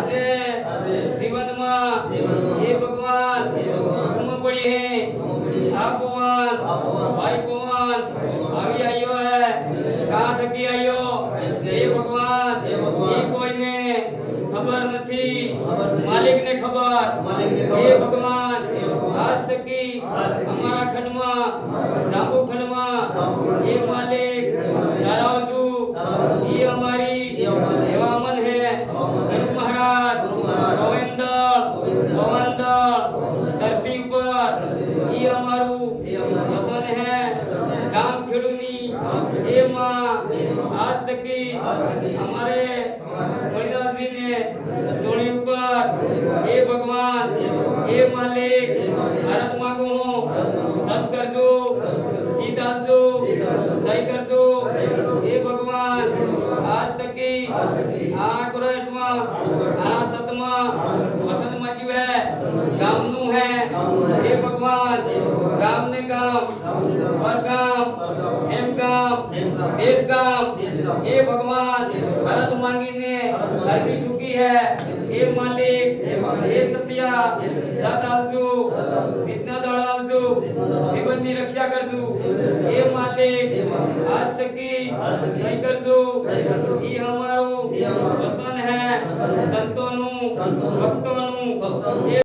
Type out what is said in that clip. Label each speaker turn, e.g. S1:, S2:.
S1: આજે जीवन में ये भगवान हुक्म पड़ी है आप पवन भाई पवन अभी आयो है कहाँ थकी आयो ये भगवान ये कोई ने खबर नहीं मालिक ने खबर ये भगवान आज तक की हमारा खंड में जांबू खंड में ये मालिक धारावजू ये हमारी देवामन है गुरु महाराज गोविंद गोविंद धरती पर ये हमारू वसन है गांव खेड़ूनी ये माँ आज तक की हमारे मणिलाल जी ने टोली ऊपर ये भगवान ये मालिक भारत मांगो सत कर दो जीता दो सही कर दो ये भगवान आज तक की आ कुरेटमा आ सतमा वसंत मजू है गामनु है ये भगवान गाम ने गाम पर गाम हेम गाम देश गाम ये भगवान भारत मांगी ने हरकी ठुकी है ये मालिक ये सत्या साथ आलजू जितना दौड़ आलजू जीवन की रक्षा कर दू ये मालिक आज तक की सही कर दो ये हमारो वसन है संतों भक्तों